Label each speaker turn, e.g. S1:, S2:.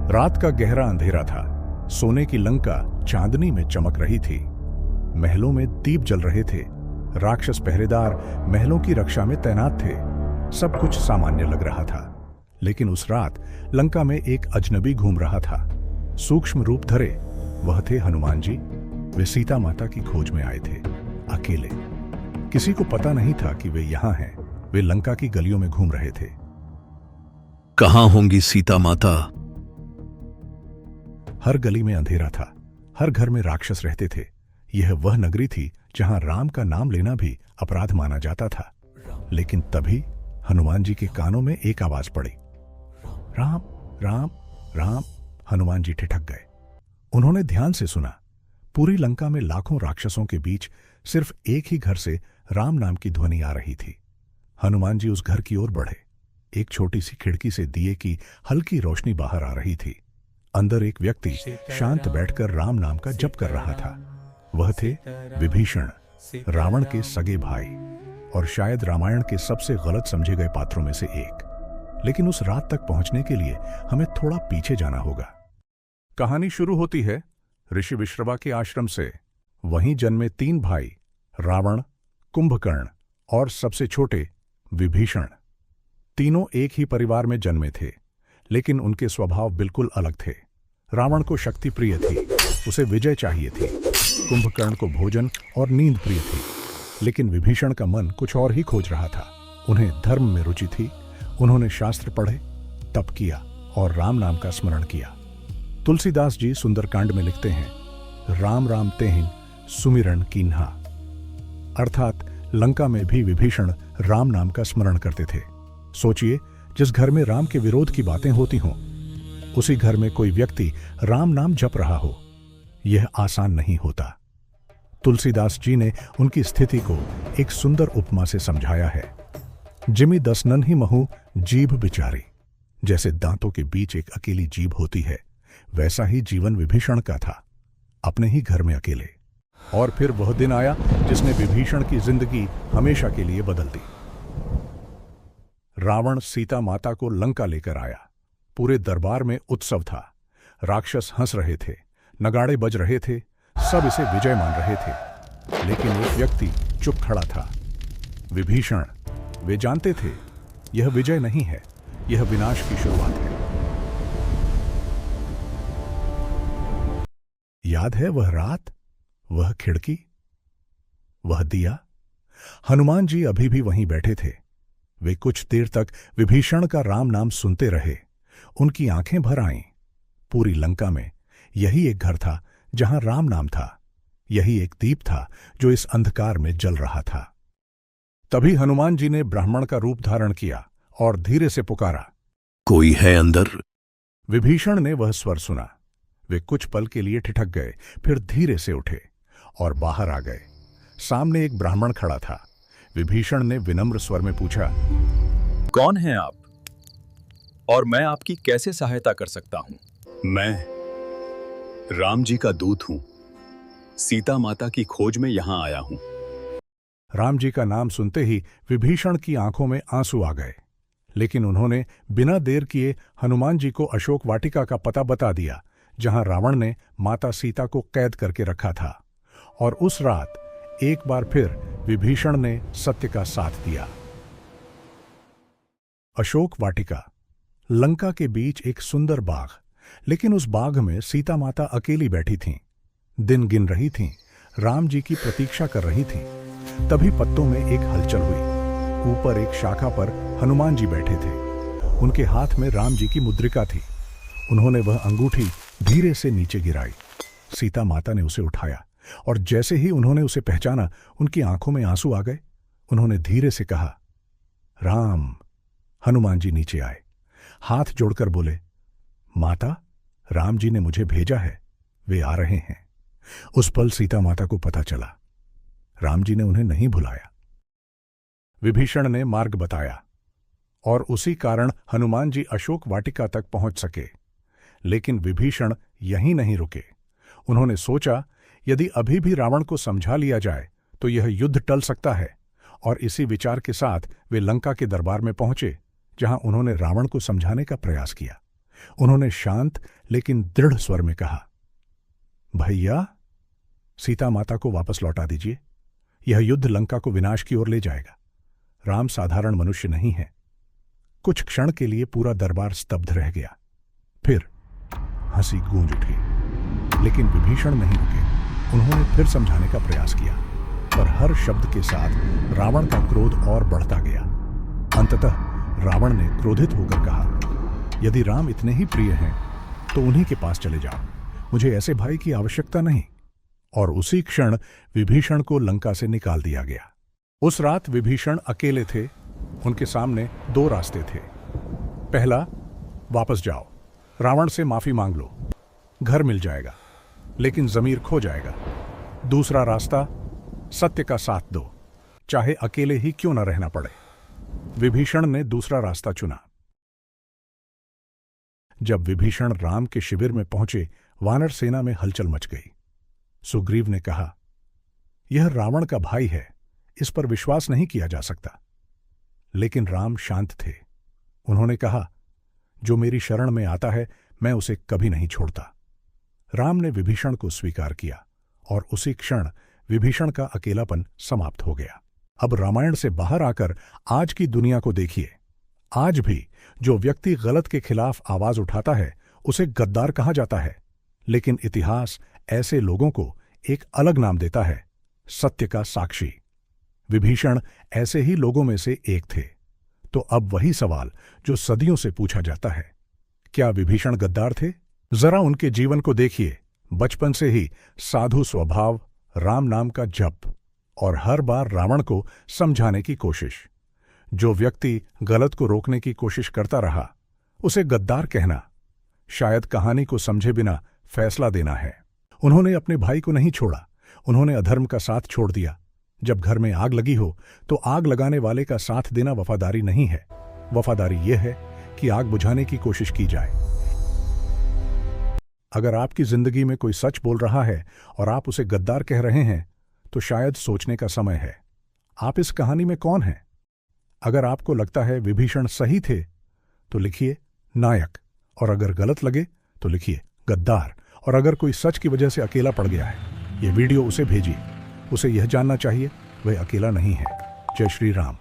S1: रात का गहरा अंधेरा था। सोने की लंका चांदनी में चमक रही थी। महलों में दीप जल रहे थे। राक्षस पहरेदार महलों की रक्षा में तैनात थे। सब कुछ सामान्य लग रहा था। लेकिन उस रात लंका में एक अजनबी घूम रहा था। सूक्ष्म रूप धरे वह थे हनुमान जी। वे सीता माता की खोज में आए थे, अकेले। किसी को पता नहीं था कि वे यहां हैं। वे लंका की गलियों में घूम रहे थे।
S2: कहां होंगी सीता माता?
S1: हर गली में अंधेरा था। हर घर में राक्षस रहते थे। यह वह नगरी थी जहां राम का नाम लेना भी अपराध माना जाता था। लेकिन तभी हनुमान जी के कानों में एक आवाज पड़ी, राम राम राम। हनुमान जी ठिठक गए। उन्होंने ध्यान से सुना। पूरी लंका में लाखों राक्षसों के बीच सिर्फ एक ही घर से राम नाम की ध्वनि आ रही थी। हनुमान जी उस घर की ओर बढ़े। एक छोटी सी खिड़की से दिए की हल्की रोशनी बाहर आ रही थी। अंदर एक व्यक्ति शांत बैठकर राम नाम का जप कर रहा था। वह थे विभीषण, रावण के सगे भाई और शायद रामायण के सबसे गलत समझे गए पात्रों में से एक। लेकिन उस रात तक पहुंचने के लिए हमें थोड़ा पीछे जाना होगा। कहानी शुरू होती है ऋषि विश्रवा के आश्रम से। वहीं जन्मे 3 भाई, रावण, कुंभकर्ण और सबसे छोटे विभीषण। तीनों एक ही परिवार में जन्मे थे, लेकिन उनके स्वभाव बिल्कुल अलग थे। रावण को शक्ति प्रिय थी, उसे विजय चाहिए थी। कुंभकर्ण को भोजन और नींद प्रिय थी, लेकिन विभीषण का मन कुछ और ही खोज रहा था। उन्हें धर्म में रुचि थी। उन्होंने शास्त्र पढ़े, तप किया और राम नाम का स्मरण किया। तुलसीदास जी सुंदरकांड में लिखते हैं, राम राम तेहिं सुमिरन कीन्हा। अर्थात लंका में भी विभीषण राम नाम का स्मरण करते थे। सोचिए, जिस घर में राम के विरोध की बातें होती हों, उसी घर में कोई व्यक्ति राम नाम जप रहा हो, यह आसान नहीं होता। तुलसीदास जी ने उनकी स्थिति को एक सुंदर उपमा से समझाया है। जिमि दसनन ही महु जीभ बिचारी। जैसे दांतों के बीच एक अकेली जीभ होती है, वैसा ही जीवन विभीषण का था, अपने ही घर में अकेले। और फिर वह दिन आया जिसने विभीषण की जिंदगी हमेशा के लिए बदल दी। रावण सीता माता को लंका लेकर आया। पूरे दरबार में उत्सव था। राक्षस हंस रहे थे, नगाड़े बज रहे थे, सब इसे विजय मान रहे थे। लेकिन एक व्यक्ति चुप खड़ा था, विभीषण। वे जानते थे यह विजय नहीं है, यह विनाश की शुरुआत है। याद है वह रात, वह खिड़की, वह दिया? हनुमान जी अभी भी वहीं बैठे थे। वे कुछ देर तक विभीषण का राम नाम सुनते रहे। उनकी आंखें भर आईं। पूरी लंका में यही एक घर था जहां राम नाम था। यही एक दीप था जो इस अंधकार में जल रहा था। तभी हनुमान जी ने ब्राह्मण का रूप धारण किया और धीरे से पुकारा,
S2: कोई है अंदर?
S1: विभीषण ने वह स्वर सुना। वे कुछ पल के लिए ठिठक गए, फिर धीरे से उठे और बाहर आ गए। सामने एक ब्राह्मण खड़ा था। विभीषण ने विनम्र स्वर में पूछा,
S3: कौन हैं आप और मैं आपकी कैसे सहायता कर सकता हूं?
S4: मैं राम जी का दूत हूं। सीता माता की खोज में यहां आया हूं।
S1: राम जी का नाम सुनते ही विभीषण की आंखों में आंसू आ गए। लेकिन उन्होंने बिना देर किए हनुमान जी को अशोक वाटिका का पता बता दिया, जहां रावण ने माता सीता को कैद करके रखा था। और उस रात एक बार फिर विभीषण ने सत्य का साथ दिया। अशोक वाटिका, लंका के बीच एक सुंदर बाग। लेकिन उस बाग में सीता माता अकेली बैठी थीं। दिन गिन रही थीं, राम जी की प्रतीक्षा कर रही थीं। तभी पत्तों में एक हलचल हुई। ऊपर एक शाखा पर हनुमान जी बैठे थे। उनके हाथ में राम जी की मुद्रिका थी। उन्होंने वह अंगूठी धीरे से नीचे गिराई। सीता माता ने उसे उठाया और जैसे ही उन्होंने उसे पहचाना, उनकी आंखों में आंसू आ गए। उन्होंने धीरे से कहा, राम। हनुमान जी नीचे आए, हाथ जोड़कर बोले, माता, राम जी ने मुझे भेजा है, वे आ रहे हैं। उस पल सीता माता को पता चला, राम जी ने उन्हें नहीं भुलाया। विभीषण ने मार्ग बताया और उसी कारण हनुमान जी अशोक वाटिका तक पहुंच सके। लेकिन विभीषण यहीं नहीं रुके। उन्होंने सोचा, यदि अभी भी रावण को समझा लिया जाए तो यह युद्ध टल सकता है। और इसी विचार के साथ वे लंका के दरबार में पहुंचे, जहां उन्होंने रावण को समझाने का प्रयास किया। उन्होंने शांत लेकिन दृढ़ स्वर में कहा, भैया, सीता माता को वापस लौटा दीजिए। यह युद्ध लंका को विनाश की ओर ले जाएगा। राम साधारण मनुष्य नहीं है। कुछ क्षण के लिए पूरा दरबार स्तब्ध रह गया। फिर हंसी गूंज उठी, लेकिन विभीषण नहीं रुके। उन्होंने फिर समझाने का प्रयास किया, पर हर शब्द के साथ रावण का क्रोध और बढ़ता गया। अंततः रावण ने क्रोधित होकर कहा, यदि राम इतने ही प्रिय हैं तो उन्हीं के पास चले जाओ, मुझे ऐसे भाई की आवश्यकता नहीं। और उसी क्षण विभीषण को लंका से निकाल दिया गया। उस रात विभीषण अकेले थे। उनके सामने दो रास्ते थे। पहला, वापस जाओ, रावण से माफी मांग लो, घर मिल जाएगा, लेकिन जमीर खो जाएगा। दूसरा रास्ता, सत्य का साथ दो, चाहे अकेले ही क्यों न रहना पड़े। विभीषण ने दूसरा रास्ता चुना। जब विभीषण राम के शिविर में पहुंचे, वानर सेना में हलचल मच गई। सुग्रीव ने कहा, यह रावण का भाई है, इस पर विश्वास नहीं किया जा सकता। लेकिन राम शांत थे। उन्होंने कहा, जो मेरी शरण में आता है मैं उसे कभी नहीं छोड़ता। राम ने विभीषण को स्वीकार किया और उसी क्षण विभीषण का अकेलापन समाप्त हो गया। अब रामायण से बाहर आकर आज की दुनिया को देखिए। आज भी जो व्यक्ति गलत के खिलाफ आवाज उठाता है उसे गद्दार कहा जाता है, लेकिन इतिहास ऐसे लोगों को एक अलग नाम देता है, सत्य का साक्षी। विभीषण ऐसे ही लोगों में से एक थे। तो अब वही सवाल जो सदियों से पूछा जाता है, क्या विभीषण गद्दार थे? जरा उनके जीवन को देखिए। बचपन से ही साधु स्वभाव, राम नाम का जप और हर बार रावण को समझाने की कोशिश। जो व्यक्ति गलत को रोकने की कोशिश करता रहा उसे गद्दार कहना शायद कहानी को समझे बिना फैसला देना है। उन्होंने अपने भाई को नहीं छोड़ा, उन्होंने अधर्म का साथ छोड़ दिया। जब घर में आग लगी हो तो आग लगाने वाले का साथ देना वफादारी नहीं है। वफादारी यह है कि आग बुझाने की कोशिश की जाए। अगर आपकी जिंदगी में कोई सच बोल रहा है और आप उसे गद्दार कह रहे हैं तो शायद सोचने का समय है, आप इस कहानी में कौन हैं? अगर आपको लगता है विभीषण सही थे तो लिखिए नायक, और अगर गलत लगे तो लिखिए गद्दार। और अगर कोई सच की वजह से अकेला पड़ गया है, ये वीडियो उसे भेजिए। उसे यह जानना चाहिए वह अकेला नहीं है। जय श्री राम।